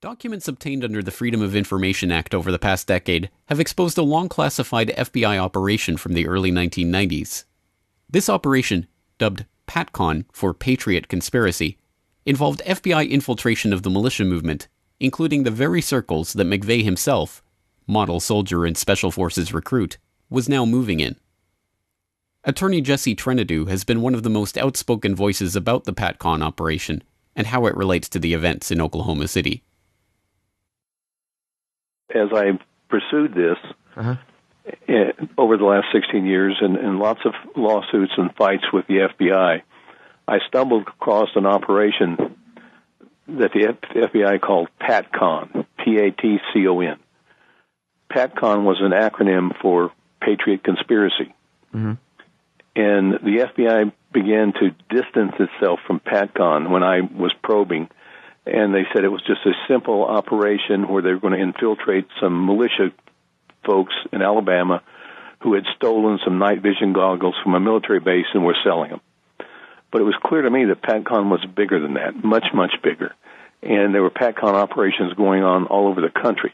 Documents obtained under the Freedom of Information Act over the past decade have exposed a long-classified FBI operation from the early 1990s. This operation, dubbed PATCON for Patriot Conspiracy, involved FBI infiltration of the militia movement, including the very circles that McVeigh himself, model soldier and Special Forces recruit, was now moving in. Attorney Jesse Trenadu has been one of the most outspoken voices about the PATCON operation and how it relates to the events in Oklahoma City. As I pursued this over the last 16 years and lots of lawsuits and fights with the FBI, I stumbled across an operation that the FBI called PATCON, P-A-T-C-O-N. PATCON was an acronym for Patriot Conspiracy. Mm-hmm. And the FBI began to distance itself from PATCON when I was probing. And they said it was just a simple operation where they were going to infiltrate some militia folks in Alabama who had stolen some night vision goggles from a military base and were selling them. But it was clear to me that PATCON was bigger than that, much, much bigger. And there were PATCON operations going on all over the country.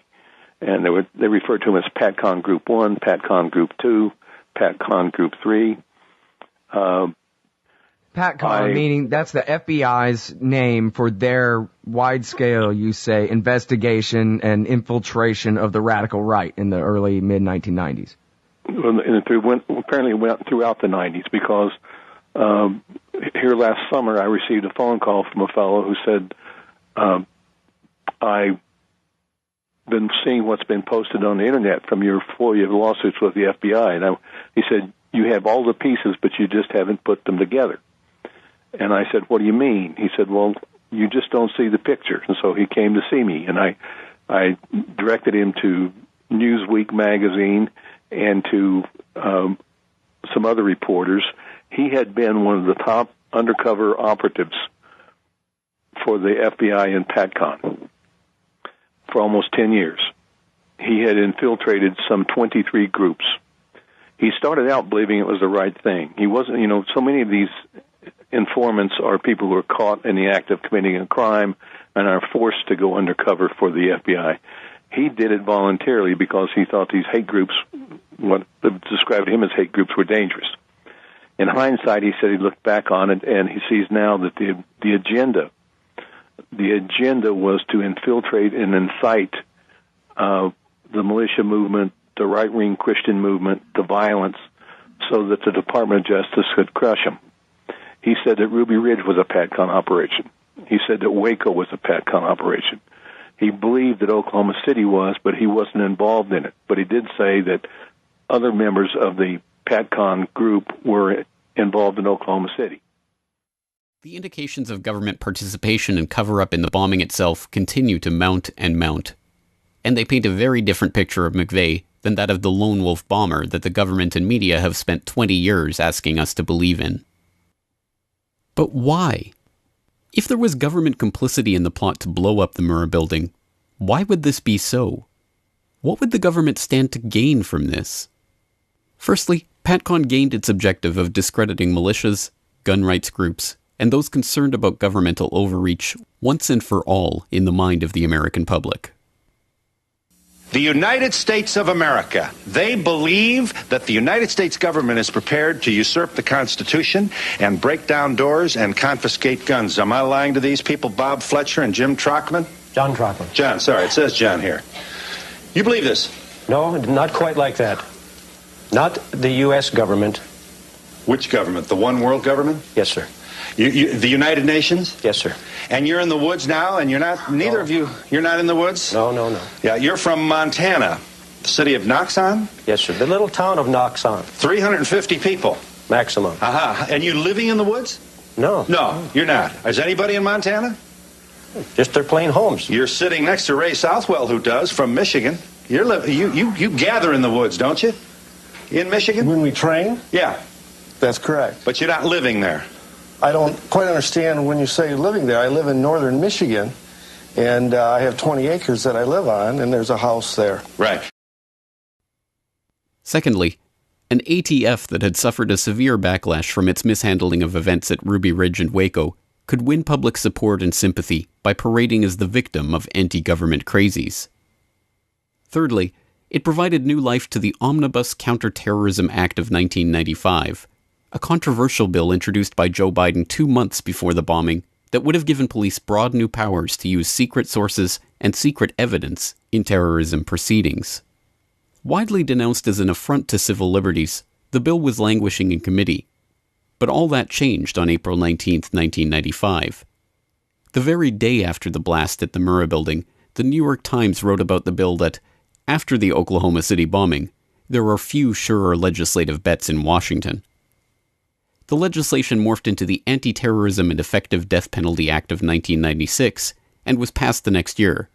And they referred to them as PATCON Group 1, PATCON Group 2, PATCON Group 3. PATCON, meaning that's the FBI's name for their wide-scale, you say, investigation and infiltration of the radical right in the early, mid-1990s. And apparently it went throughout the 90s because here last summer I received a phone call from a fellow who said, I've been seeing what's been posted on the Internet from your FOIA lawsuits with the FBI. And he said, you have all the pieces, but you just haven't put them together. And I said, what do you mean? He said, well, you just don't see the picture. And so he came to see me, and I directed him to Newsweek magazine and to some other reporters. He had been one of the top undercover operatives for the FBI in PATCON for almost 10 years. He had infiltrated some 23 groups. He started out believing it was the right thing. He wasn't, so many of these informants are people who are caught in the act of committing a crime and are forced to go undercover for the FBI. He did it voluntarily because he thought these hate groups, what described him as hate groups, were dangerous. In hindsight, he said he looked back on it and he sees now that the agenda was to infiltrate and incite the militia movement, the right-wing Christian movement, the violence, so that the Department of Justice could crush them. He said that Ruby Ridge was a PATCON operation. He said that Waco was a PATCON operation. He believed that Oklahoma City was, but he wasn't involved in it. But he did say that other members of the PATCON group were involved in Oklahoma City. The indications of government participation and cover-up in the bombing itself continue to mount and mount. And they paint a very different picture of McVeigh than that of the lone wolf bomber that the government and media have spent 20 years asking us to believe in. But why? If there was government complicity in the plot to blow up the Murrah building, why would this be so? What would the government stand to gain from this? Firstly, PATCON gained its objective of discrediting militias, gun rights groups, and those concerned about governmental overreach once and for all in the mind of the American public. The United States of America, they believe that the United States government is prepared to usurp the Constitution and break down doors and confiscate guns. Am I lying to these people, Bob Fletcher and Jim Trockman? John Trockman. John, sorry, it says John here. You believe this? No, not quite like that. Not the U.S. government. Which government? The one world government? Yes, sir. The United Nations? Yes, sir. And you're in the woods now, and you're not, neither of you, you're not in the woods? No. Yeah, you're from Montana, the city of Knoxon? Yes, sir. The little town of Knoxon. 350 people. Maximum. Aha. And you living in the woods? No. No, you're not. Is anybody in Montana? Just their plain homes. You're sitting next to Ray Southwell, who does, from Michigan. You gather in the woods, don't you? In Michigan? When we train? Yeah. That's correct. But you're not living there. I don't quite understand when you say living there. I live in northern Michigan, and I have 20 acres that I live on, and there's a house there. Right. Secondly, an ATF that had suffered a severe backlash from its mishandling of events at Ruby Ridge and Waco could win public support and sympathy by parading as the victim of anti-government crazies. Thirdly, it provided new life to the Omnibus Counterterrorism Act of 1995, a controversial bill introduced by Joe Biden 2 months before the bombing that would have given police broad new powers to use secret sources and secret evidence in terrorism proceedings. Widely denounced as an affront to civil liberties, the bill was languishing in committee. But all that changed on April 19, 1995. The very day after the blast at the Murrah Building, the New York Times wrote about the bill that, after the Oklahoma City bombing, there are few surer legislative bets in Washington. The legislation morphed into the Anti-Terrorism and Effective Death Penalty Act of 1996 and was passed the next year,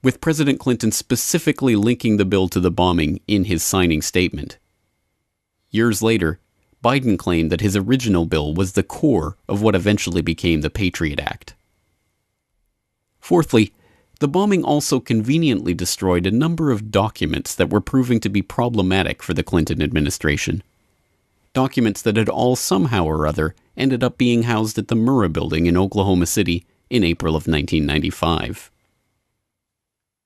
with President Clinton specifically linking the bill to the bombing in his signing statement. Years later, Biden claimed that his original bill was the core of what eventually became the Patriot Act. Fourthly, the bombing also conveniently destroyed a number of documents that were proving to be problematic for the Clinton administration. Documents that had all somehow or other ended up being housed at the Murrah Building in Oklahoma City in April of 1995.